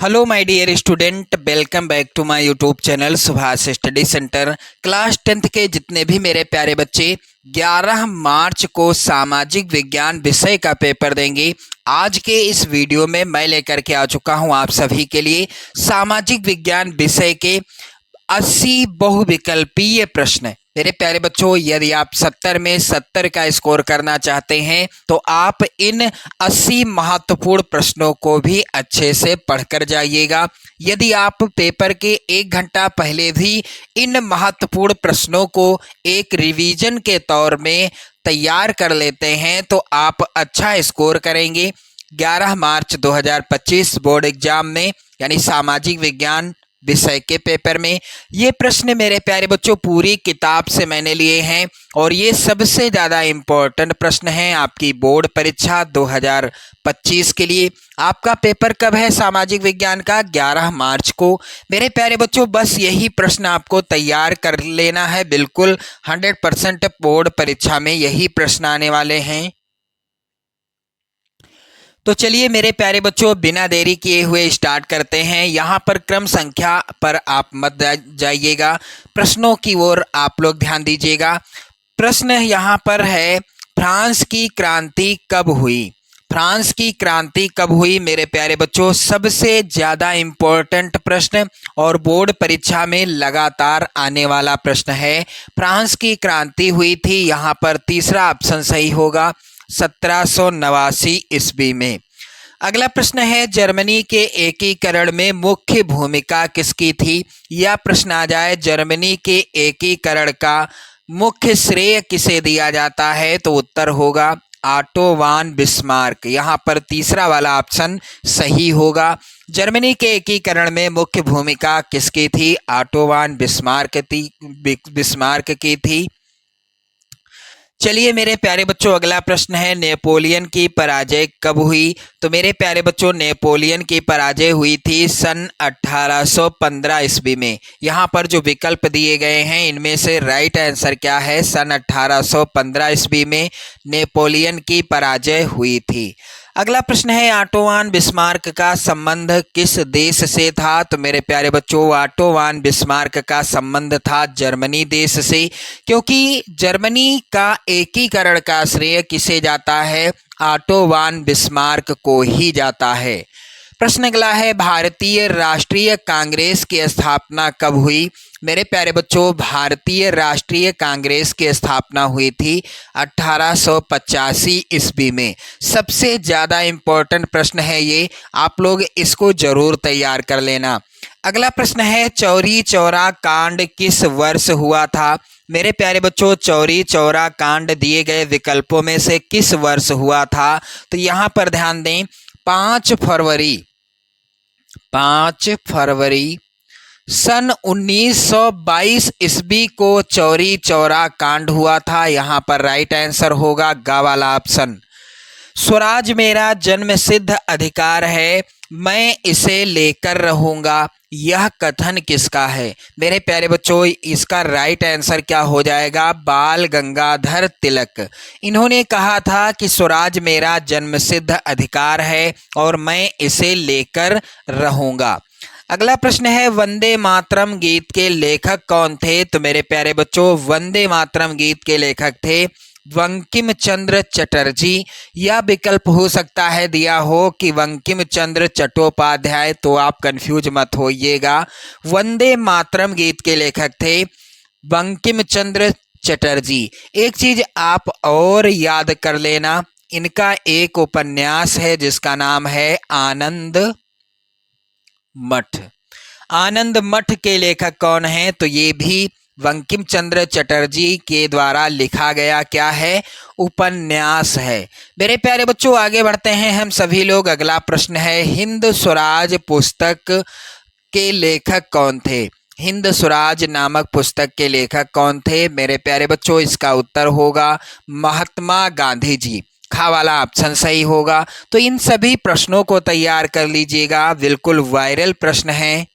Hello my dear student, welcome back to my YouTube channel Subhash study centre. Class 10th के जितने भी मेरे प्यारे बच्चे 11 मार्च को सामाजिक विज्ञान विषय का पेपर देंगे। आज के इस वीडियो में मैं लेकर के आ चुका हूं आप सभी के लिए सामाजिक विज्ञान विषय के 80 बहुविकल्पीय प्रश्न। मेरे प्यारे बच्चों, यदि आप 70 में 70 का स्कोर करना चाहते हैं तो आप इन 80 महत्वपूर्ण प्रश्नों को भी अच्छे से पढ़कर जाइएगा। यदि आप पेपर के 1 घंटा पहले भी इन महत्वपूर्ण प्रश्नों को एक रिवीजन के तौर में तैयार कर लेते हैं तो आप अच्छा स्कोर करेंगे। 11 मार्च 2025 बोर्ड एग्जाम में यानी सामाजिक विज्ञान विषय के पेपर में ये प्रश्न मेरे प्यारे बच्चों पूरी किताब से मैंने लिए हैं और ये सबसे ज़्यादा इम्पोर्टेंट प्रश्न हैं आपकी बोर्ड परीक्षा 2025 के लिए। आपका पेपर कब है सामाजिक विज्ञान का? 11 मार्च को। मेरे प्यारे बच्चों, बस यही प्रश्न आपको तैयार कर लेना है। बिल्कुल 100% बोर्ड परीक्षा में यही प्रश्न आने वाले हैं। तो चलिए मेरे प्यारे बच्चों, बिना देरी किए हुए स्टार्ट करते हैं। यहाँ पर क्रम संख्या पर आप मत जाइएगा, प्रश्नों की ओर आप लोग ध्यान दीजिएगा। प्रश्न यहाँ पर है, फ्रांस की क्रांति कब हुई? फ्रांस की क्रांति कब हुई? मेरे प्यारे बच्चों, सबसे ज़्यादा इम्पोर्टेंट प्रश्न और बोर्ड परीक्षा में लगातार आने वाला प्रश्न है। फ्रांस की क्रांति हुई थी, यहाँ पर तीसरा ऑप्शन सही होगा, 1789 ईस्वी में। अगला प्रश्न है, जर्मनी के एकीकरण में मुख्य भूमिका किसकी थी? यह प्रश्न आ जाए, जर्मनी के एकीकरण का मुख्य श्रेय किसे दिया जाता है? तो उत्तर होगा ऑटो वान बिस्मार्क। यहाँ पर तीसरा वाला ऑप्शन सही होगा। जर्मनी के एकीकरण में मुख्य भूमिका किसकी थी? ऑटो वान बिस्मार्क की थी। चलिए मेरे प्यारे बच्चों, अगला प्रश्न है, नेपोलियन की पराजय कब हुई? तो मेरे प्यारे बच्चों, नेपोलियन की पराजय हुई थी सन 1815 ईस्वी में। यहाँ पर जो विकल्प दिए गए हैं इनमें से राइट आंसर क्या है? सन 1815 ईस्वी में नेपोलियन की पराजय हुई थी। अगला प्रश्न है, ऑटो वान बिस्मार्क का संबंध किस देश से था? तो मेरे प्यारे बच्चों, ऑटो वान बिस्मार्क का संबंध था जर्मनी देश से, क्योंकि जर्मनी का एकीकरण का श्रेय किसे जाता है? ऑटो वान बिस्मार्क को ही जाता है। प्रश्न अगला है, भारतीय राष्ट्रीय कांग्रेस की स्थापना कब हुई? मेरे प्यारे बच्चों, भारतीय राष्ट्रीय कांग्रेस की स्थापना हुई थी 1885 ईस्वी में। सबसे ज़्यादा इम्पोर्टेंट प्रश्न है ये, आप लोग इसको जरूर तैयार कर लेना। अगला प्रश्न है, चौरी चौरा कांड किस वर्ष हुआ था? मेरे प्यारे बच्चों, चौरी चौरा कांड दिए गए विकल्पों में से किस वर्ष हुआ था? तो यहाँ पर ध्यान दें, 5 फरवरी सन 1922 ईस्वी को चौरी चौरा कांड हुआ था। यहाँ पर राइट आंसर होगा गा वाला ऑप्शन। स्वराज मेरा जन्म सिद्ध अधिकार है, मैं इसे लेकर रहूंगा, यह कथन किसका है? मेरे प्यारे बच्चों, इसका राइट आंसर क्या हो जाएगा? बाल गंगाधर तिलक। इन्होंने कहा था कि स्वराज मेरा जन्म सिद्ध अधिकार है और मैं इसे लेकर रहूंगा। अगला प्रश्न है, वंदे मातरम गीत के लेखक कौन थे? तो मेरे प्यारे बच्चों, वंदे मातरम गीत के लेखक थे बंकिम चंद्र चटर्जी। यह विकल्प हो सकता है दिया हो कि बंकिम चंद्र चट्टोपाध्याय, तो आप कंफ्यूज मत होइएगा। वंदे मातरम गीत के लेखक थे बंकिम चंद्र चटर्जी। एक चीज आप और याद कर लेना, इनका एक उपन्यास है जिसका नाम है आनंद मठ। आनंद मठ के लेखक कौन है? तो ये भी बंकिम चंद्र चटर्जी के द्वारा लिखा गया क्या है? उपन्यास है। मेरे प्यारे बच्चों, आगे बढ़ते हैं हम सभी लोग। अगला प्रश्न है, हिंद स्वराज पुस्तक के लेखक कौन थे? हिंद स्वराज नामक पुस्तक के लेखक कौन थे? मेरे प्यारे बच्चों, इसका उत्तर होगा महात्मा गांधी जी। खा वाला ऑप्शन सही होगा। तो इन सभी प्रश्नों को तैयार कर लीजिएगा, बिल्कुल वायरल प्रश्न है।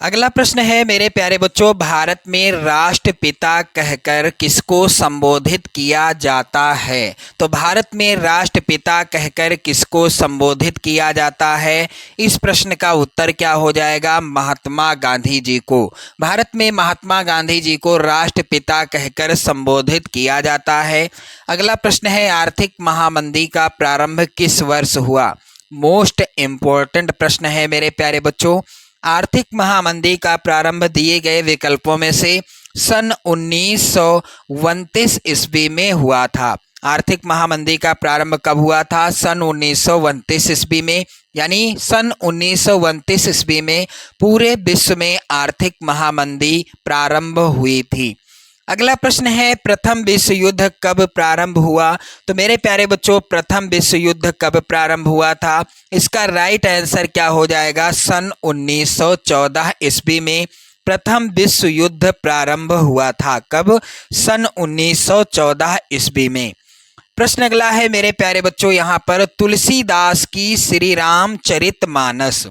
अगला प्रश्न है मेरे प्यारे बच्चों, भारत में राष्ट्रपिता कहकर किसको संबोधित किया जाता है? तो भारत में राष्ट्रपिता कहकर किसको संबोधित किया जाता है? इस प्रश्न का उत्तर क्या हो जाएगा? महात्मा गांधी जी को। भारत में महात्मा गांधी जी को राष्ट्रपिता कहकर संबोधित किया जाता है। अगला प्रश्न है, आर्थिक महामंदी का प्रारंभ किस वर्ष हुआ? मोस्ट इम्पोर्टेंट प्रश्न है मेरे प्यारे बच्चों। आर्थिक महामंदी का प्रारंभ दिए गए विकल्पों में से सन 1929 ईस्वी में हुआ था। आर्थिक महामंदी का प्रारंभ कब हुआ था? सन 1929 ईस्वी में। यानी सन 1929 ईस्वी में पूरे विश्व में आर्थिक महामंदी प्रारंभ हुई थी। अगला प्रश्न है, प्रथम विश्व युद्ध कब प्रारंभ हुआ? तो मेरे प्यारे बच्चों, प्रथम विश्व युद्ध कब प्रारंभ हुआ था? इसका राइट आंसर क्या हो जाएगा? सन 1914 ईस्वी में प्रथम विश्व युद्ध प्रारंभ हुआ था। कब? सन 1914 ईस्वी में। प्रश्न अगला है मेरे प्यारे बच्चों, यहाँ पर तुलसीदास की श्री रामचरितमानस,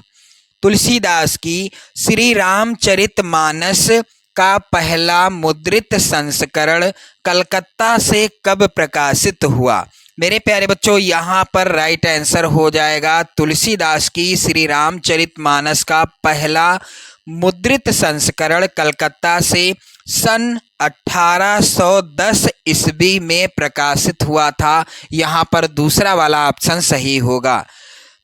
तुलसीदास की श्री रामचरितमानस का पहला मुद्रित संस्करण कलकत्ता से कब प्रकाशित हुआ? मेरे प्यारे बच्चों, यहाँ पर राइट आंसर हो जाएगा तुलसीदास की श्री रामचरितमानस का पहला मुद्रित संस्करण कलकत्ता से सन 1810 ईस्वी में प्रकाशित हुआ था। यहाँ पर दूसरा वाला ऑप्शन सही होगा।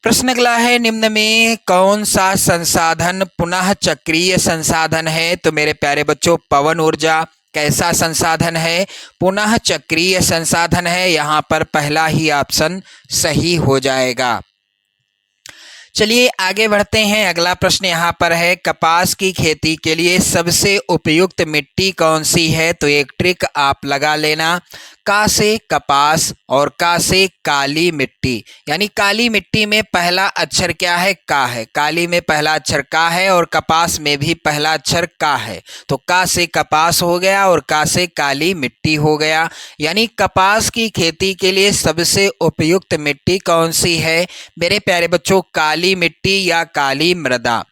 प्रश्न अगला है, निम्न में कौन सा संसाधन पुनः चक्रीय संसाधन है? तो मेरे प्यारे बच्चों, पवन ऊर्जा कैसा संसाधन है? पुनः चक्रीय संसाधन है। यहाँ पर पहला ही ऑप्शन सही हो जाएगा। चलिए आगे बढ़ते हैं। अगला प्रश्न यहाँ पर है, कपास की खेती के लिए सबसे उपयुक्त मिट्टी कौन सी है? तो एक ट्रिक आप लगा लेना, का से कपास और का से काली मिट्टी। यानी काली मिट्टी में पहला अक्षर क्या है? का है। काली में पहला अक्षर का है और कपास में भी पहला अक्षर का है। तो का से कपास हो गया और का से काली मिट्टी हो गया। यानी कपास की खेती के लिए सबसे उपयुक्त मिट्टी कौन सी है? मेरे प्यारे बच्चों, काली मिट्टी या काली मृदा।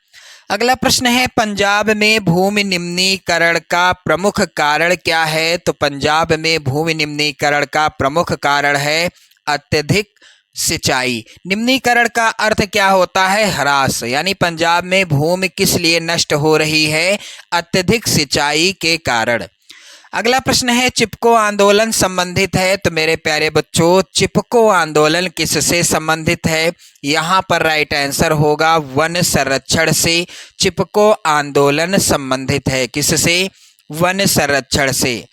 अगला प्रश्न है, पंजाब में भूमि निम्नीकरण का प्रमुख कारण क्या है? तो पंजाब में भूमि निम्नीकरण का प्रमुख कारण है अत्यधिक सिंचाई। निम्नीकरण का अर्थ क्या होता है? ह्रास। यानी पंजाब में भूमि किस लिए नष्ट हो रही है? अत्यधिक सिंचाई के कारण। अगला प्रश्न है, चिपको आंदोलन संबंधित है? तो मेरे प्यारे बच्चों, चिपको आंदोलन किससे संबंधित है? यहाँ पर राइट आंसर होगा वन संरक्षण से चिपको आंदोलन संबंधित है। किससे? वन संरक्षण से।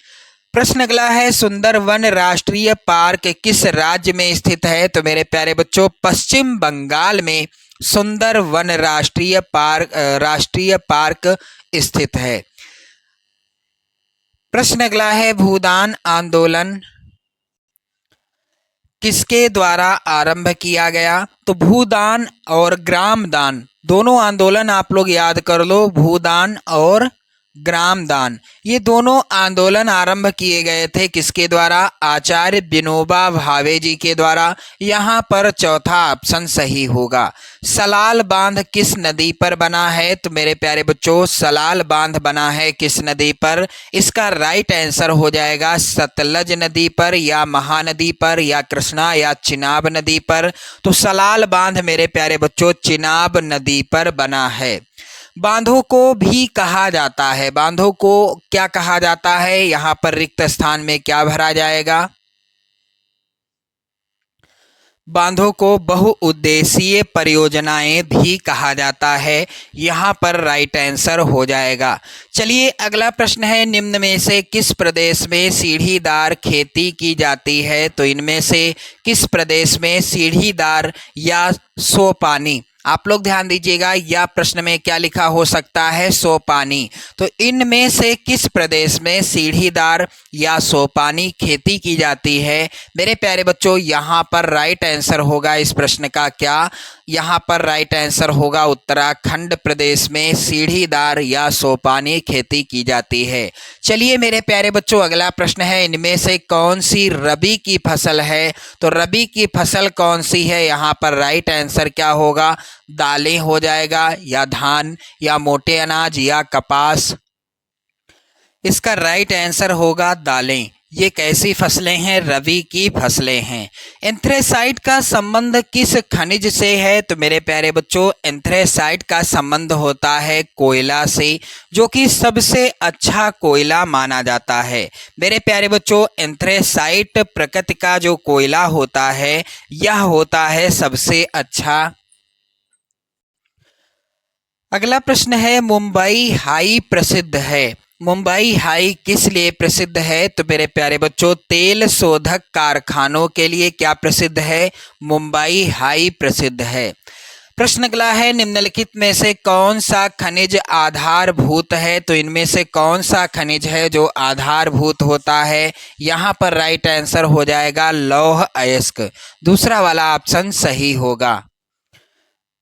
प्रश्न अगला है, सुंदरवन राष्ट्रीय पार्क किस राज्य में स्थित है? तो मेरे प्यारे बच्चों, पश्चिम बंगाल में सुंदरवन राष्ट्रीय पार्क स्थित है। प्रश्न अगला है, भूदान आंदोलन किसके द्वारा आरंभ किया गया? तो भूदान और ग्रामदान दोनों आंदोलन आप लोग याद कर लो। भूदान और ग्रामदान ये दोनों आंदोलन आरंभ किए गए थे किसके द्वारा? आचार्य विनोबा भावे जी के द्वारा। यहाँ पर चौथा ऑप्शन सही होगा। सलाल बांध किस नदी पर बना है? तो मेरे प्यारे बच्चों, सलाल बांध बना है किस नदी पर? इसका राइट आंसर हो जाएगा सतलज नदी पर या महानदी पर या कृष्णा या चिनाब नदी पर। तो सलाल बांध मेरे प्यारे बच्चों चिनाब नदी पर बना है। बांधों को भी कहा जाता है, बांधों को क्या कहा जाता है? यहाँ पर रिक्त स्थान में क्या भरा जाएगा? बांधों को बहुउद्देशीय परियोजनाएं भी कहा जाता है। यहाँ पर राइट आंसर हो जाएगा। चलिए अगला प्रश्न है, निम्न में से किस प्रदेश में सीढ़ीदार खेती की जाती है? तो इनमें से किस प्रदेश में सीढ़ीदार या सोपानी? आप लोग ध्यान दीजिएगा, या प्रश्न में क्या लिखा हो सकता है? सोपानी। तो इनमें से किस प्रदेश में सीढ़ीदार या सोपानी खेती की जाती है? मेरे प्यारे बच्चों, यहाँ पर राइट आंसर होगा इस प्रश्न का क्या? यहाँ पर राइट आंसर होगा उत्तराखंड प्रदेश में सीढ़ीदार या सोपानी खेती की जाती है। चलिए मेरे प्यारे बच्चों, अगला प्रश्न है, इनमें से कौन सी रबी की फसल है? तो रबी की फसल कौन सी है? यहाँ पर राइट आंसर क्या होगा? दालें हो जाएगा, या धान, या मोटे अनाज, या कपास। इसका राइट आंसर होगा दालें। ये कैसी फसलें हैं? रबी की फसलें हैं। एंथ्रेसाइट का संबंध किस खनिज से है? तो मेरे प्यारे बच्चों, एंथ्रेसाइट का संबंध होता है कोयला से, जो कि सबसे अच्छा कोयला माना जाता है। मेरे प्यारे बच्चों, एंथ्रेसाइट प्रकृति का जो कोयला होता है, यह होता है सबसे अच्छा। अगला प्रश्न है, मुंबई हाई प्रसिद्ध है। मुंबई हाई किस लिए प्रसिद्ध है? तो मेरे प्यारे बच्चों, तेल शोधक कारखानों के लिए क्या प्रसिद्ध है? मुंबई हाई प्रसिद्ध है। प्रश्न अगला है, निम्नलिखित में से कौन सा खनिज आधारभूत है? तो इनमें से कौन सा खनिज है जो आधारभूत होता है? यहाँ पर राइट आंसर हो जाएगा लौह अयस्क। दूसरा वाला ऑप्शन सही होगा।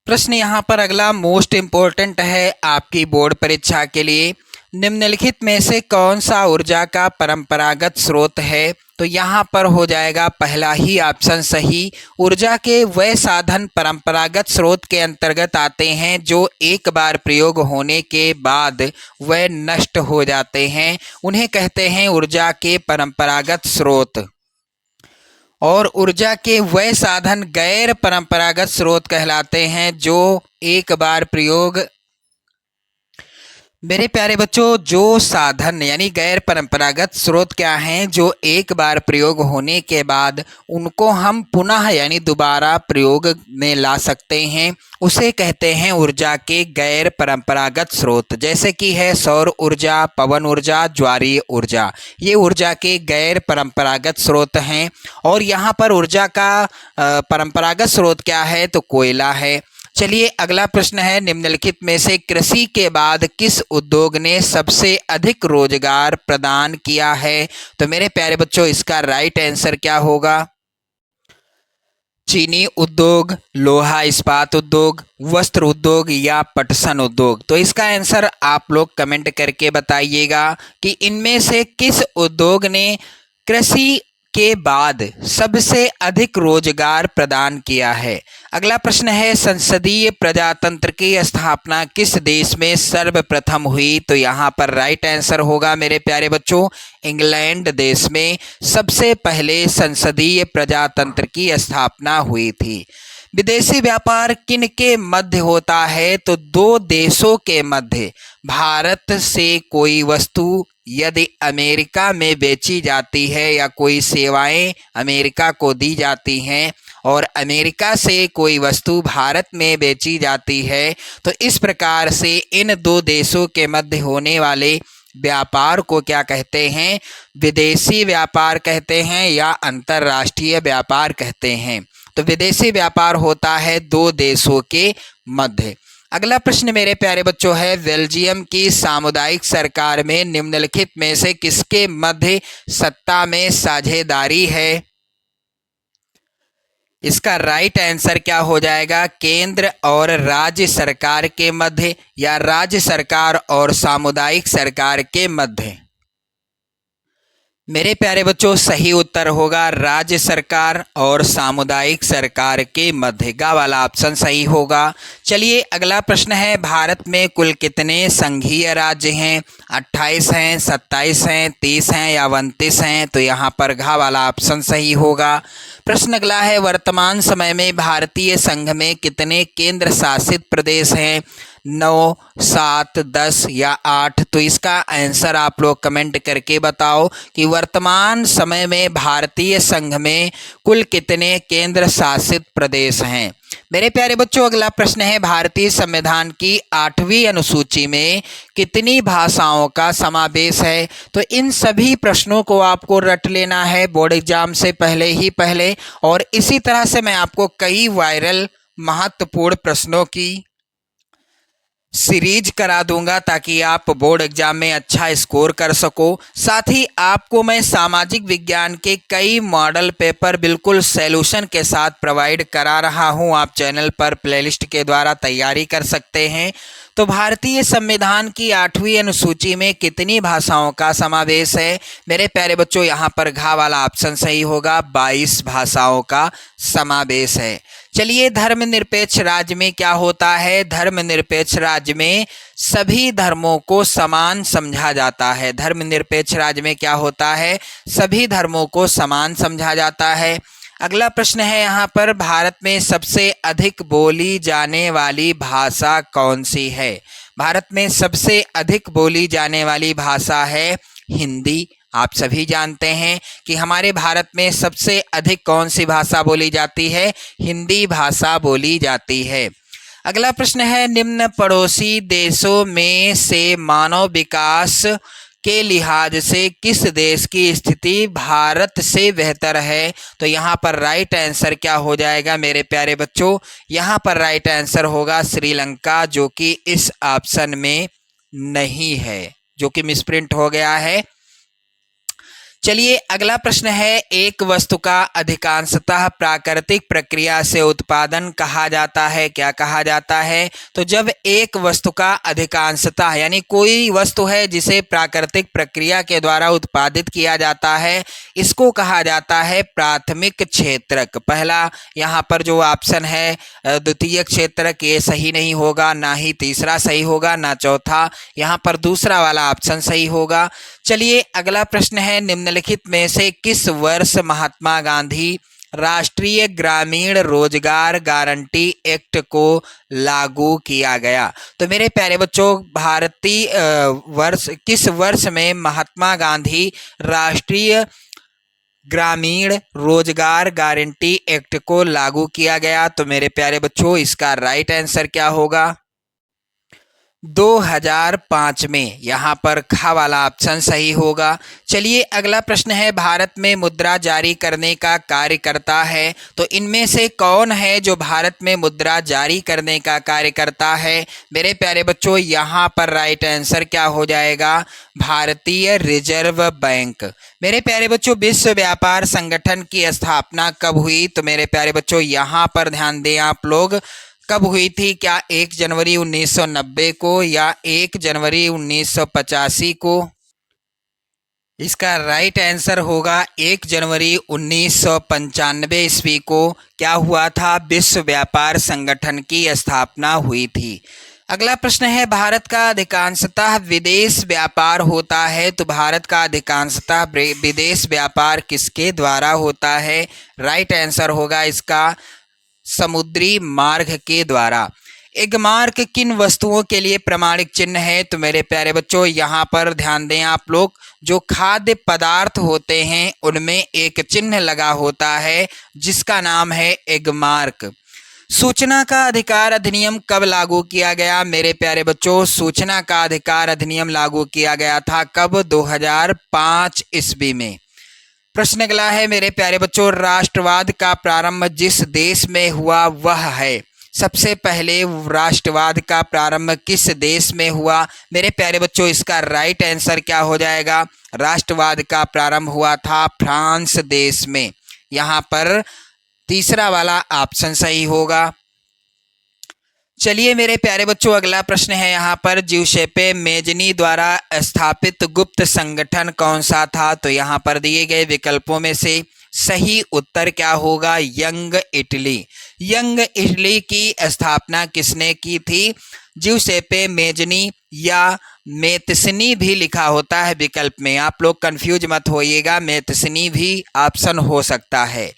प्रश्न यहाँ पर अगला मोस्ट इम्पोर्टेंट है आपकी बोर्ड परीक्षा के लिए। निम्नलिखित में से कौन सा ऊर्जा का परंपरागत स्रोत है? तो यहाँ पर हो जाएगा पहला ही ऑप्शन सही। ऊर्जा के वह साधन परंपरागत स्रोत के अंतर्गत आते हैं जो एक बार प्रयोग होने के बाद वह नष्ट हो जाते हैं, उन्हें कहते हैं ऊर्जा के परंपरागत स्रोत। और ऊर्जा के वह साधन गैर परंपरागत स्रोत कहलाते हैं जो एक बार प्रयोग। मेरे प्यारे बच्चों, जो साधन यानी गैर परंपरागत स्रोत क्या हैं? जो एक बार प्रयोग होने के बाद उनको हम पुनः यानी दोबारा प्रयोग में ला सकते हैं, उसे कहते हैं ऊर्जा के गैर परंपरागत स्रोत। जैसे कि है सौर ऊर्जा, पवन ऊर्जा, ज्वारीय ऊर्जा, ये ऊर्जा के गैर परंपरागत स्रोत हैं। और यहाँ पर ऊर्जा का परंपरागत स्रोत क्या है? तो कोयला है। चलिए अगला प्रश्न है, निम्नलिखित में से कृषि के बाद किस उद्योग ने सबसे अधिक रोजगार प्रदान किया है? तो मेरे प्यारे बच्चों, इसका राइट आंसर क्या होगा? चीनी उद्योग, लोहा इस्पात उद्योग, वस्त्र उद्योग, या पटसन उद्योग। तो इसका आंसर आप लोग कमेंट करके बताइएगा कि इनमें से किस उद्योग ने कृषि के बाद सबसे अधिक रोजगार प्रदान किया है। अगला प्रश्न है, संसदीय प्रजातंत्र की स्थापना किस देश में सर्वप्रथम हुई? तो यहाँ पर राइट आंसर होगा मेरे प्यारे बच्चों, इंग्लैंड देश में सबसे पहले संसदीय प्रजातंत्र की स्थापना हुई थी। विदेशी व्यापार किन के मध्य होता है? तो दो देशों के मध्य। भारत से कोई वस्तु यदि अमेरिका में बेची जाती है या कोई सेवाएं अमेरिका को दी जाती हैं और अमेरिका से कोई वस्तु भारत में बेची जाती है, तो इस प्रकार से इन दो देशों के मध्य होने वाले व्यापार को क्या कहते हैं? विदेशी व्यापार कहते हैं या अंतर्राष्ट्रीय व्यापार कहते हैं। तो विदेशी व्यापार होता है दो देशों के मध्य। अगला प्रश्न मेरे प्यारे बच्चों है, बेल्जियम की सामुदायिक सरकार में निम्नलिखित में से किसके मध्य सत्ता में साझेदारी है? इसका राइट आंसर क्या हो जाएगा? केंद्र और राज्य सरकार के मध्य, या राज्य सरकार और सामुदायिक सरकार के मध्य। मेरे प्यारे बच्चों, सही उत्तर होगा राज्य सरकार और सामुदायिक सरकार के मध्य। गा वाला ऑप्शन सही होगा। चलिए अगला प्रश्न है, भारत में कुल कितने संघीय राज्य हैं? 28 हैं, 27 हैं, 30 हैं, या 29 हैं? तो यहाँ पर घा वाला ऑप्शन सही होगा। प्रश्न अगला है, वर्तमान समय में भारतीय संघ में कितने केंद्र शासित प्रदेश हैं? 9, 7, 10 या 8? तो इसका आंसर आप लोग कमेंट करके बताओ कि वर्तमान समय में भारतीय संघ में कुल कितने केंद्र शासित प्रदेश हैं। मेरे प्यारे बच्चों, अगला प्रश्न है, भारतीय संविधान की 8वीं अनुसूची में कितनी भाषाओं का समावेश है? तो इन सभी प्रश्नों को आपको रट लेना है बोर्ड एग्जाम से पहले। और इसी तरह से मैं आपको कई वायरल महत्वपूर्ण प्रश्नों की सीरीज करा दूंगा ताकि आप बोर्ड एग्जाम में अच्छा स्कोर कर सको। साथ ही आपको मैं सामाजिक विज्ञान के कई मॉडल पेपर बिल्कुल सॉल्यूशन के साथ प्रोवाइड करा रहा हूं। आप चैनल पर प्लेलिस्ट के द्वारा तैयारी कर सकते हैं। तो भारतीय संविधान की 8वीं अनुसूची में कितनी भाषाओं का समावेश है? मेरे प्यारे बच्चों, यहाँ पर घा वाला ऑप्शन सही होगा, 22 भाषाओं का समावेश है। चलिए, धर्मनिरपेक्ष राज्य में क्या होता है? धर्मनिरपेक्ष राज्य में सभी धर्मों को समान समझा जाता है। धर्मनिरपेक्ष राज्य में क्या होता है? सभी धर्मों को समान समझा जाता है। अगला प्रश्न है यहाँ पर, भारत में सबसे अधिक बोली जाने वाली भाषा कौन सी है? भारत में सबसे अधिक बोली जाने वाली भाषा है हिंदी। आप सभी जानते हैं कि हमारे भारत में सबसे अधिक कौन सी भाषा बोली जाती है? हिंदी भाषा बोली जाती है। अगला प्रश्न है, निम्न पड़ोसी देशों में से मानव विकास के लिहाज से किस देश की स्थिति भारत से बेहतर है? तो यहाँ पर राइट आंसर क्या हो जाएगा मेरे प्यारे बच्चों? यहाँ पर राइट आंसर होगा श्रीलंका, जो कि इस ऑप्शन में नहीं है, जो कि मिसप्रिंट हो गया है। चलिए, अगला प्रश्न है, एक वस्तु का अधिकांशतः प्राकृतिक प्रक्रिया से उत्पादन कहा जाता है। क्या कहा जाता है? तो जब एक वस्तु का अधिकांशतः यानी कोई वस्तु है जिसे प्राकृतिक प्रक्रिया के द्वारा उत्पादित किया जाता है, इसको कहा जाता है प्राथमिक क्षेत्रक। पहला यहाँ पर जो ऑप्शन है द्वितीय क्षेत्रक, ये सही नहीं होगा, ना ही तीसरा सही होगा, ना चौथा। यहाँ पर दूसरा वाला ऑप्शन सही होगा। चलिए, अगला प्रश्न है, निम्नलिखित में से किस वर्ष महात्मा गांधी राष्ट्रीय ग्रामीण रोजगार गारंटी एक्ट को लागू किया गया? तो मेरे प्यारे बच्चों, भारतीय वर्ष किस वर्ष में महात्मा गांधी राष्ट्रीय ग्रामीण रोजगार गारंटी एक्ट को लागू किया गया? तो मेरे प्यारे बच्चों, इसका राइट आंसर क्या होगा? 2005 में। यहाँ पर खा वाला ऑप्शन सही होगा। चलिए, अगला प्रश्न है, भारत में मुद्रा जारी करने का कार्य करता है। तो इनमें से कौन है जो भारत में मुद्रा जारी करने का कार्य करता है? मेरे प्यारे बच्चों, यहाँ पर राइट आंसर क्या हो जाएगा? भारतीय रिजर्व बैंक। मेरे प्यारे बच्चों, विश्व व्यापार संगठन की स्थापना कब हुई? तो मेरे प्यारे बच्चों, यहाँ पर ध्यान दें आप लोग, कब हुई थी? क्या 1 जनवरी 1990 को या 1 जनवरी 1985 को? इसका राइट आंसर होगा 1 जनवरी 1995 ईस्वी को क्या हुआ था? विश्व व्यापार संगठन की स्थापना हुई थी। अगला प्रश्न है, भारत का अधिकांशतः विदेश व्यापार होता है। तो भारत का अधिकांशतः विदेश व्यापार किसके द्वारा होता है? राइट आंसर होगा इसका समुद्री मार्ग के द्वारा। एगमार्क किन वस्तुओं के लिए प्रमाणिक चिन्ह है? तो मेरे प्यारे बच्चों, यहाँ पर ध्यान दें आप लोग, जो खाद्य पदार्थ होते हैं उनमें एक चिन्ह लगा होता है जिसका नाम है एगमार्क। सूचना का अधिकार अधिनियम कब लागू किया गया? मेरे प्यारे बच्चों, सूचना का अधिकार अधिनियम लागू किया गया था कब? 2005 ईस्वी में। प्रश्न अगला है मेरे प्यारे बच्चों, राष्ट्रवाद का प्रारंभ जिस देश में हुआ वह है? सबसे पहले राष्ट्रवाद का प्रारंभ किस देश में हुआ? मेरे प्यारे बच्चों, इसका राइट आंसर क्या हो जाएगा? राष्ट्रवाद का प्रारंभ हुआ था फ्रांस देश में। यहाँ पर तीसरा वाला ऑप्शन सही होगा। चलिए मेरे प्यारे बच्चों, अगला प्रश्न है यहाँ पर, ज्यूसेप्पे मेज़नी द्वारा स्थापित गुप्त संगठन कौन सा था? तो यहाँ पर दिए गए विकल्पों में से सही उत्तर क्या होगा? Young Italy. यंग इटली की स्थापना किसने की थी? ज्यूसेप्पे मेज़नी या मेतसनी भी लिखा होता है विकल्प में, आप लोग कंफ्यूज मत होइएगा, मेतसनी भी ऑप्शन हो सकता है।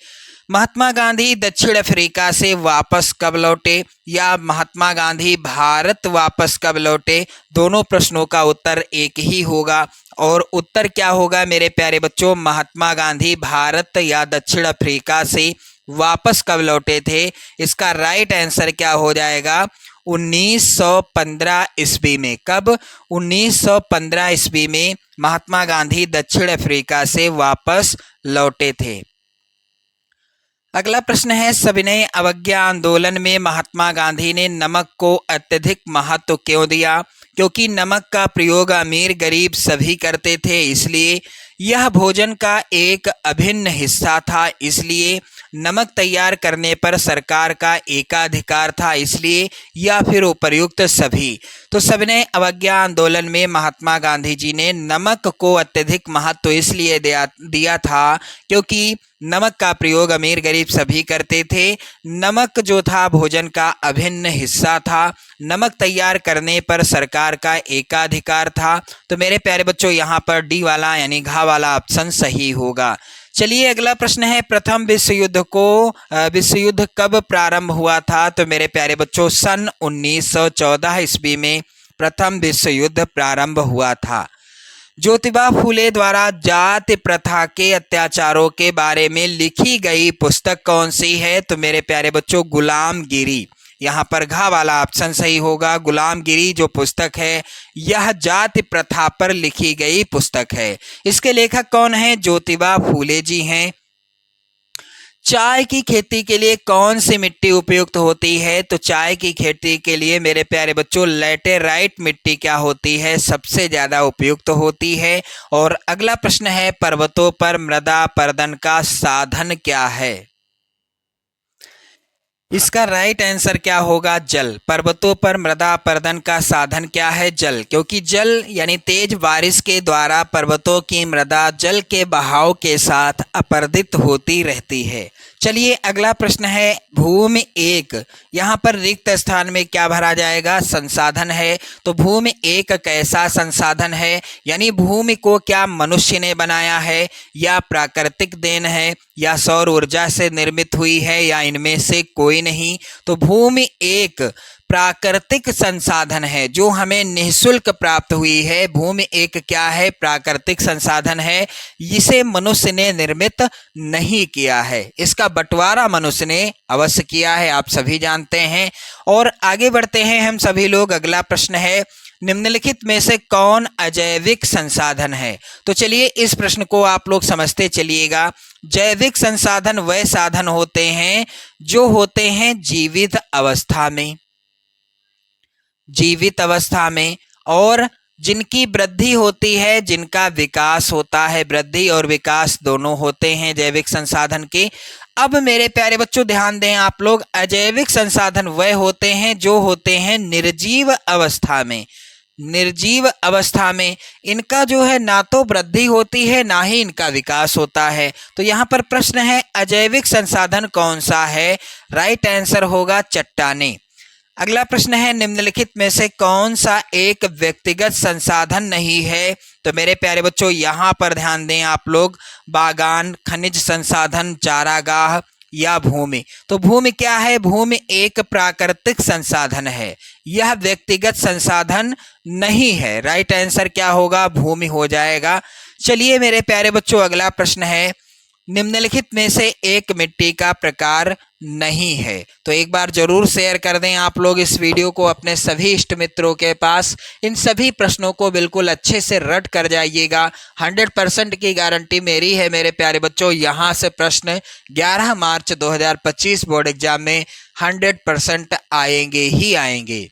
महात्मा गांधी दक्षिण अफ्रीका से वापस कब लौटे या महात्मा गांधी भारत वापस कब लौटे? दोनों प्रश्नों का उत्तर एक ही होगा और उत्तर क्या होगा मेरे प्यारे बच्चों? महात्मा गांधी भारत या दक्षिण अफ्रीका से वापस कब लौटे थे? इसका राइट आंसर क्या हो जाएगा? 1915 ईस्वी में। कब? 1915 ईस्वी में महात्मा गांधी दक्षिण अफ्रीका से वापस लौटे थे। अगला प्रश्न है, सविनय अवज्ञा आंदोलन में महात्मा गांधी ने नमक को अत्यधिक महत्व क्यों दिया? क्योंकि नमक का प्रयोग अमीर गरीब सभी करते थे, इसलिए यह भोजन का एक अभिन्न हिस्सा था, इसलिए नमक तैयार करने पर सरकार का एकाधिकार था, इसलिए या फिर उपर्युक्त सभी। तो सविनय अवज्ञा आंदोलन में महात्मा गांधी जी ने नमक को अत्यधिक महत्व इसलिए दिया था क्योंकि नमक का प्रयोग अमीर गरीब सभी करते थे। नमक जो था भोजन का अभिन्न हिस्सा था। नमक तैयार करने पर सरकार का एकाधिकार था। तो मेरे प्यारे बच्चों यहाँ पर डी वाला यानी घ वाला ऑप्शन सही होगा। चलिए अगला प्रश्न है, प्रथम विश्व युद्ध कब प्रारंभ हुआ था? तो मेरे प्यारे बच्चों सन 1914 ईस्वी में प्रथम विश्व युद्ध प्रारंभ हुआ था। ज्योतिबा फूले द्वारा जाति प्रथा के अत्याचारों के बारे में लिखी गई पुस्तक कौन सी है? तो मेरे प्यारे बच्चों गुलामगिरी। यहाँ पर घ वाला ऑप्शन सही होगा। गुलामगिरी जो पुस्तक है यह जाति प्रथा पर लिखी गई पुस्तक है। इसके लेखक कौन है? ज्योतिबा फूले जी हैं। चाय की खेती के लिए कौन सी मिट्टी उपयुक्त होती है? तो चाय की खेती के लिए मेरे प्यारे बच्चों लैटेराइट मिट्टी क्या होती है? सबसे ज्यादा उपयुक्त होती है। और अगला प्रश्न है, पर्वतों पर मृदा अपरदन का साधन क्या है? इसका राइट आंसर क्या होगा? जल। पर्वतों पर मृदा अपरदन का साधन क्या है? जल। क्योंकि जल यानी तेज बारिश के द्वारा पर्वतों की मृदा जल के बहाव के साथ अपरदित होती रहती है। चलिए अगला प्रश्न है, भूमि एक। यहाँ पर रिक्त स्थान में क्या भरा जाएगा? संसाधन है। तो भूमि एक कैसा संसाधन है? यानी भूमि को क्या मनुष्य ने बनाया है या प्राकृतिक देन है या सौर ऊर्जा से निर्मित हुई है या इनमें से कोई नहीं? तो भूमि एक प्राकृतिक संसाधन है जो हमें निःशुल्क प्राप्त हुई है। भूमि एक क्या है? प्राकृतिक संसाधन है। इसे मनुष्य ने निर्मित नहीं किया है। इसका बंटवारा मनुष्य ने अवश्य किया है, आप सभी जानते हैं। और आगे बढ़ते हैं हम सभी लोग। अगला प्रश्न है, निम्नलिखित में से कौन अजैविक संसाधन है? तो चलिए इस प्रश्न को आप लोग समझते चलिएगा। जैविक संसाधन वह साधन होते हैं जो होते हैं जीवित अवस्था में और जिनकी वृद्धि होती है, जिनका विकास होता है। वृद्धि और विकास दोनों होते हैं जैविक संसाधन के। अब मेरे प्यारे बच्चों ध्यान दें आप लोग, अजैविक संसाधन वह होते हैं जो होते हैं निर्जीव अवस्था में। निर्जीव अवस्था में इनका जो है ना तो वृद्धि होती है ना ही इनका विकास होता है। तो यहाँ पर प्रश्न है अजैविक संसाधन कौन सा है? राइट आंसर होगा चट्टानें। अगला प्रश्न है, निम्नलिखित में से कौन सा एक व्यक्तिगत संसाधन नहीं है? तो मेरे प्यारे बच्चों यहाँ पर ध्यान दें आप लोग, बागान, खनिज संसाधन, चारागाह या भूमि। तो भूमि क्या है? भूमि एक प्राकृतिक संसाधन है, यह व्यक्तिगत संसाधन नहीं है। राइट आंसर क्या होगा? भूमि हो जाएगा। चलिए मेरे प्यारे बच्चों अगला प्रश्न है, निम्नलिखित में से एक मिट्टी का प्रकार नहीं है। तो एक बार जरूर शेयर कर दें आप लोग इस वीडियो को अपने सभी इष्ट मित्रों के पास। इन सभी प्रश्नों को बिल्कुल अच्छे से रट कर जाइएगा। 100% की गारंटी मेरी है मेरे प्यारे बच्चों। यहाँ से प्रश्न 11 मार्च 2025 बोर्ड एग्जाम में 100% आएंगे ही आएंगे।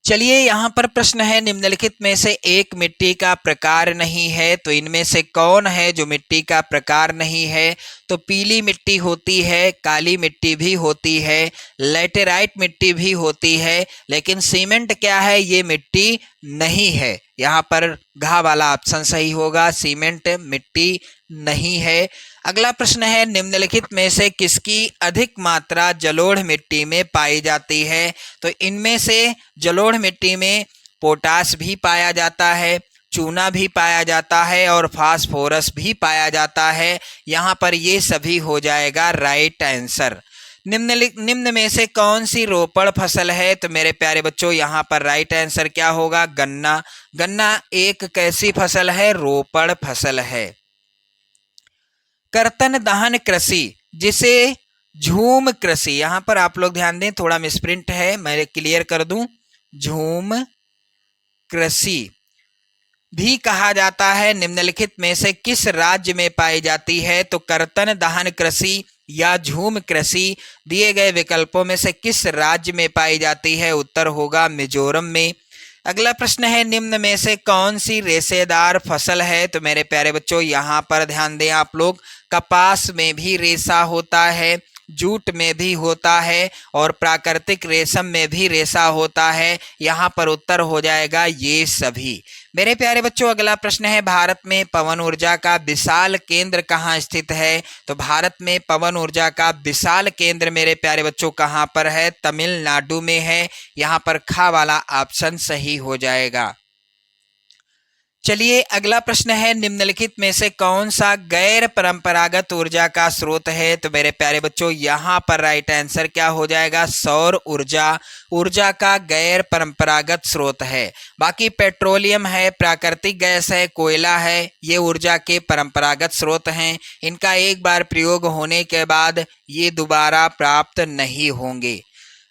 चलिए यहाँ पर प्रश्न है, निम्नलिखित में से एक मिट्टी का प्रकार नहीं है। तो इनमें से कौन है जो मिट्टी का प्रकार नहीं है? तो पीली मिट्टी होती है, काली मिट्टी भी होती है, लैटेराइट मिट्टी भी होती है, लेकिन सीमेंट क्या है? ये मिट्टी नहीं है। यहाँ पर घ वाला ऑप्शन सही होगा, सीमेंट मिट्टी नहीं है। अगला प्रश्न है, निम्नलिखित में से किसकी अधिक मात्रा जलोढ़ मिट्टी में पाई जाती है? तो इनमें से जलोढ़ मिट्टी में पोटास भी पाया जाता है, चूना भी पाया जाता है और फास्फोरस भी पाया जाता है। यहाँ पर ये सभी हो जाएगा राइट आंसर। निम्न में से कौन सी रोपड़ फसल है? तो मेरे प्यारे बच्चों यहाँ पर राइट आंसर क्या होगा? गन्ना। गन्ना एक कैसी फसल है? रोपड़ फसल है। कर्तन दहन कृषि जिसे झूम कृषि, यहाँ पर आप लोग ध्यान दें, थोड़ा मिसप्रिंट है, मैं क्लियर कर दूं। झूम कृषि भी कहा जाता है, निम्नलिखित में से किस राज्य में पाई जाती है? तो कर्तन दहन कृषि या झूम कृषि दिए गए विकल्पों में से किस राज्य में पाई जाती है? उत्तर होगा मिजोरम में। अगला प्रश्न है, निम्न में से कौन सी रेशेदार फसल है? तो मेरे प्यारे बच्चों यहाँ पर ध्यान दें आप लोग, कपास में भी रेशा होता है, जूट में भी होता है और प्राकृतिक रेशम में भी रेशा होता है। यहाँ पर उत्तर हो जाएगा ये सभी। मेरे प्यारे बच्चों अगला प्रश्न है, भारत में पवन ऊर्जा का विशाल केंद्र कहाँ स्थित है? तो भारत में पवन ऊर्जा का विशाल केंद्र मेरे प्यारे बच्चों कहाँ पर है? तमिलनाडु में है। यहाँ पर खा वाला ऑप्शन सही हो जाएगा। चलिए अगला प्रश्न है, निम्नलिखित में से कौन सा गैर परंपरागत ऊर्जा का स्रोत है? तो मेरे प्यारे बच्चों यहाँ पर राइट आंसर क्या हो जाएगा? सौर ऊर्जा ऊर्जा का गैर परंपरागत स्रोत है। बाकी पेट्रोलियम है, प्राकृतिक गैस है, कोयला है, ये ऊर्जा के परंपरागत स्रोत हैं। इनका एक बार प्रयोग होने के बाद ये दोबारा प्राप्त नहीं होंगे।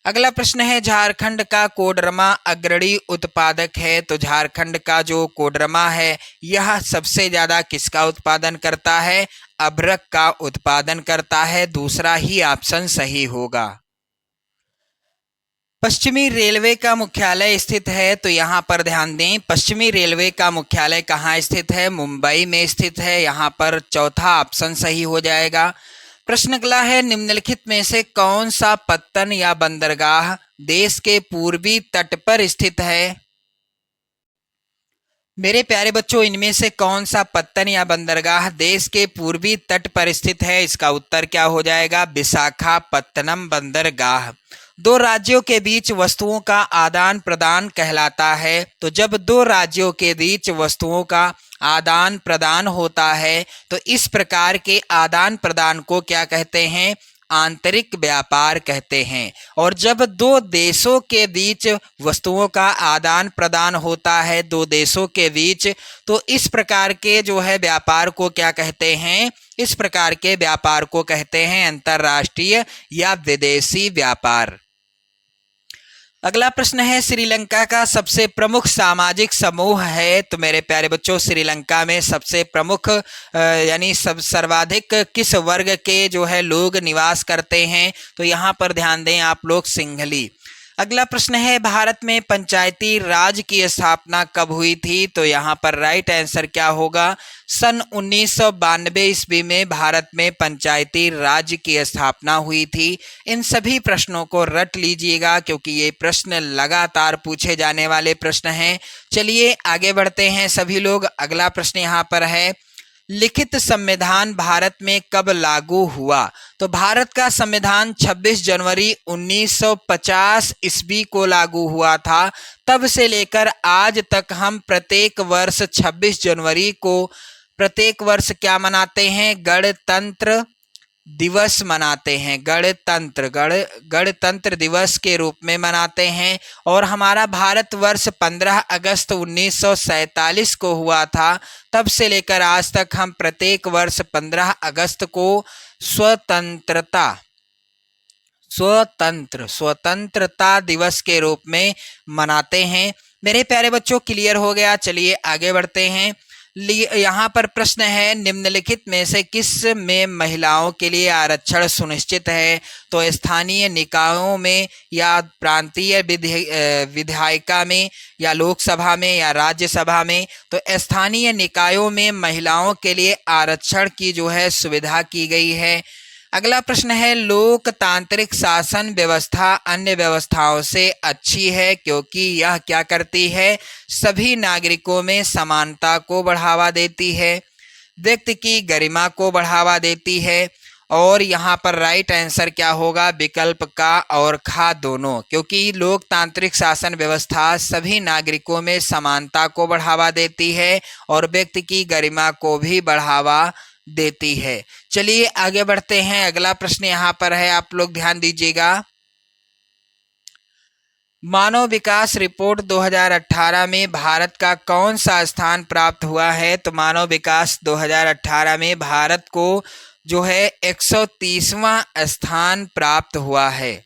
अगला प्रश्न है, झारखंड का कोडरमा अग्रणी उत्पादक है। तो झारखंड का जो कोडरमा है यह सबसे ज्यादा किसका उत्पादन करता है? अभ्रक का उत्पादन करता है। दूसरा ही ऑप्शन सही होगा। पश्चिमी रेलवे का मुख्यालय स्थित है। तो यहाँ पर ध्यान दें, पश्चिमी रेलवे का मुख्यालय कहाँ स्थित है? मुंबई में स्थित है। यहाँ पर चौथा ऑप्शन सही हो जाएगा। प्रश्न अगला है, निम्नलिखित में से कौन सा पत्तन या बंदरगाह देश के पूर्वी तट पर स्थित है? मेरे प्यारे बच्चों इनमें से कौन सा पत्तन या बंदरगाह देश के पूर्वी तट पर स्थित है? इसका उत्तर क्या हो जाएगा? विशाखापत्तनम बंदरगाह। दो राज्यों के बीच वस्तुओं का आदान प्रदान कहलाता है। तो जब दो राज्यों के बीच वस्तुओं का आदान प्रदान होता है तो इस प्रकार के आदान प्रदान को क्या कहते हैं? आंतरिक व्यापार कहते हैं। और जब दो देशों के बीच वस्तुओं का आदान प्रदान होता है, दो देशों के बीच, तो इस प्रकार के जो है व्यापार को क्या कहते हैं? इस प्रकार के व्यापार को कहते हैं अंतर्राष्ट्रीय या विदेशी व्यापार। अगला प्रश्न है, श्रीलंका का सबसे प्रमुख सामाजिक समूह है। तो मेरे प्यारे बच्चों श्रीलंका में सबसे प्रमुख यानी सर्वाधिक किस वर्ग के जो है लोग निवास करते हैं? तो यहाँ पर ध्यान दें आप लोग, सिंहली। अगला प्रश्न है, भारत में पंचायती राज की स्थापना कब हुई थी? तो यहाँ पर राइट आंसर क्या होगा? सन 1992 ईस्वी में भारत में पंचायती राज की स्थापना हुई थी। इन सभी प्रश्नों को रट लीजिएगा क्योंकि ये प्रश्न लगातार पूछे जाने वाले प्रश्न हैं। चलिए आगे बढ़ते हैं सभी लोग। अगला प्रश्न यहाँ पर है, लिखित संविधान भारत में कब लागू हुआ? तो भारत का संविधान 26 जनवरी 1950 ईस्वी को लागू हुआ था। तब से लेकर आज तक हम प्रत्येक वर्ष 26 जनवरी को प्रत्येक वर्ष क्या मनाते हैं? गणतंत्र दिवस मनाते हैं। गणतंत्र दिवस के रूप में मनाते हैं। और हमारा भारतवर्ष 15 अगस्त 1947 को हुआ था। तब से लेकर आज तक हम प्रत्येक वर्ष 15 अगस्त को स्वतंत्रता दिवस के रूप में मनाते हैं। मेरे प्यारे बच्चों क्लियर हो गया। चलिए आगे बढ़ते हैं। यहाँ पर प्रश्न है, निम्नलिखित में से किस में महिलाओं के लिए आरक्षण सुनिश्चित है? तो स्थानीय निकायों में या प्रांतीय विधायिका में या लोकसभा में या राज्यसभा में? तो स्थानीय निकायों में महिलाओं के लिए आरक्षण की जो है सुविधा की गई है। अगला प्रश्न है, लोकतांत्रिक शासन व्यवस्था अन्य व्यवस्थाओं से अच्छी है क्योंकि यह क्या करती है? सभी नागरिकों में समानता को बढ़ावा देती है, व्यक्ति की गरिमा को बढ़ावा देती है। और यहाँ पर राइट आंसर क्या होगा? विकल्प का और खा दोनों, क्योंकि लोकतांत्रिक शासन व्यवस्था सभी नागरिकों में समानता को बढ़ावा देती है और व्यक्ति की गरिमा को भी बढ़ावा देती है। चलिए आगे बढ़ते हैं। अगला प्रश्न यहाँ पर है, आप लोग ध्यान दीजिएगा। मानव विकास रिपोर्ट 2018 में भारत का कौन सा स्थान प्राप्त हुआ है? तो मानव विकास 2018 में भारत को जो है 130वां स्थान प्राप्त हुआ है।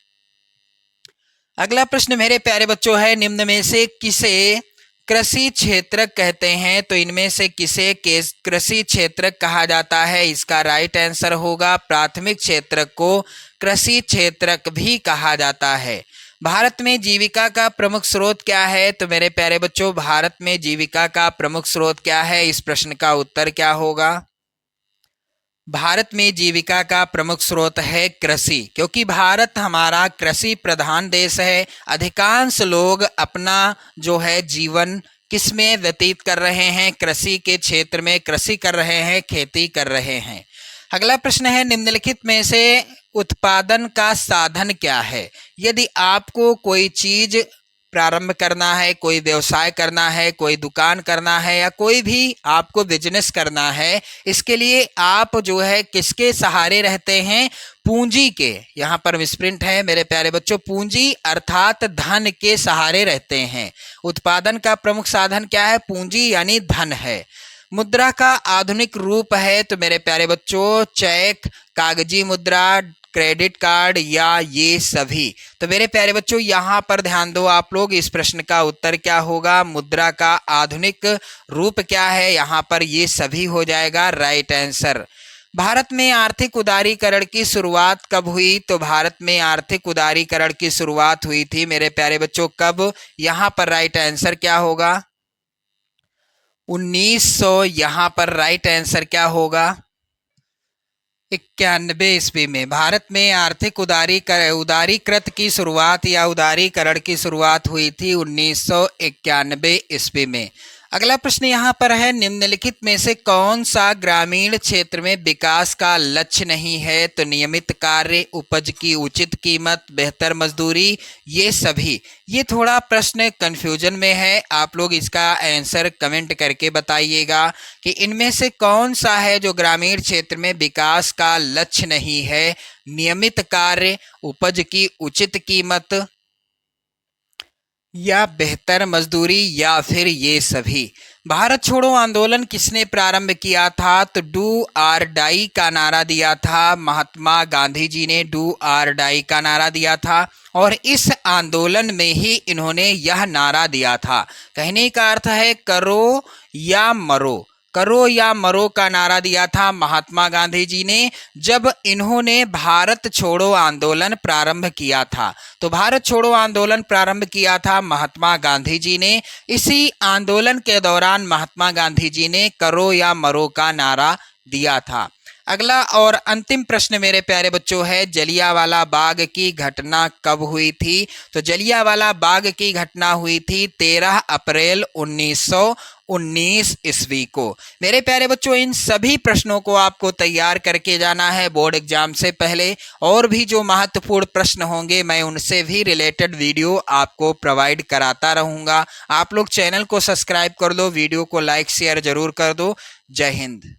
अगला प्रश्न मेरे प्यारे बच्चों है, निम्न में से किसे कृषि क्षेत्र कहते हैं? तो इनमें से किसे कृषि क्षेत्र कहा जाता है? इसका राइट आंसर होगा प्राथमिक क्षेत्र को कृषि क्षेत्र भी कहा जाता है। भारत में जीविका का प्रमुख स्रोत क्या है? तो मेरे प्यारे बच्चों, भारत में जीविका का प्रमुख स्रोत क्या है? इस प्रश्न का उत्तर क्या होगा? भारत में जीविका का प्रमुख स्रोत है कृषि, क्योंकि भारत हमारा कृषि प्रधान देश है। अधिकांश लोग अपना जो है जीवन किसमें व्यतीत कर रहे हैं? कृषि के क्षेत्र में कृषि कर रहे हैं, खेती कर रहे हैं। अगला प्रश्न है, निम्नलिखित में से उत्पादन का साधन क्या है? यदि आपको कोई चीज प्रारंभ करना है, कोई व्यवसाय करना है, कोई दुकान करना है या कोई भी आपको बिजनेस करना है, इसके लिए आप जो है किसके सहारे रहते हैं? पूंजी के। यहाँ पर मिसप्रिंट है मेरे प्यारे बच्चों, पूंजी अर्थात धन के सहारे रहते हैं। उत्पादन का प्रमुख साधन क्या है? पूंजी यानी धन है। मुद्रा का आधुनिक रूप है? तो मेरे प्यारे बच्चों, चेक, कागजी मुद्रा, क्रेडिट कार्ड या ये सभी। तो मेरे प्यारे बच्चों, यहाँ पर ध्यान दो आप लोग, इस प्रश्न का उत्तर क्या होगा? मुद्रा का आधुनिक रूप क्या है? यहाँ पर ये सभी हो जाएगा राइट आंसर। भारत में आर्थिक उदारीकरण की शुरुआत कब हुई? तो भारत में आर्थिक उदारीकरण की शुरुआत हुई थी मेरे प्यारे बच्चों, कब? यहाँ पर राइट आंसर क्या होगा? 1900। यहाँ पर राइट आंसर क्या होगा? 91 ईस्वी में भारत में आर्थिक उदारीकृत की शुरुआत या उदारीकरण की शुरुआत हुई थी 1991 ईस्वी में। अगला प्रश्न यहाँ पर है, निम्नलिखित में से कौन सा ग्रामीण क्षेत्र में विकास का लक्ष्य नहीं है? तो नियमित कार्य, उपज की उचित कीमत, बेहतर मजदूरी, ये सभी। ये थोड़ा प्रश्न कंफ्यूजन में है, आप लोग इसका आंसर कमेंट करके बताइएगा कि इनमें से कौन सा है जो ग्रामीण क्षेत्र में विकास का लक्ष्य नहीं है? नियमित कार्य, उपज की उचित कीमत या बेहतर मजदूरी या फिर ये सभी। भारत छोड़ो आंदोलन किसने प्रारंभ किया था? तो डू आर डाई का नारा दिया था महात्मा गांधी जी ने, डू आर डाई का नारा दिया था और इस आंदोलन में ही इन्होंने यह नारा दिया था। कहने का अर्थ है करो या मरो, करो या मरो का नारा दिया था महात्मा गांधी जी ने जब इन्होंने भारत छोड़ो आंदोलन प्रारंभ किया था। तो भारत छोड़ो आंदोलन प्रारंभ किया था महात्मा गांधी जी ने। इसी आंदोलन के दौरान महात्मा गांधी जी ने करो या मरो का नारा दिया था। अगला और अंतिम प्रश्न मेरे प्यारे बच्चों है, जलियांवाला बाग की घटना कब हुई थी? तो जलियांवाला बाग की घटना हुई थी 13 अप्रैल 1919 ईस्वी को। मेरे प्यारे बच्चों, इन सभी प्रश्नों को आपको तैयार करके जाना है बोर्ड एग्जाम से पहले। और भी जो महत्वपूर्ण प्रश्न होंगे मैं उनसे भी रिलेटेड वीडियो आपको प्रोवाइड कराता रहूँगा। आप लोग चैनल को सब्सक्राइब कर दो, वीडियो को लाइक शेयर जरूर कर दो। जय हिंद।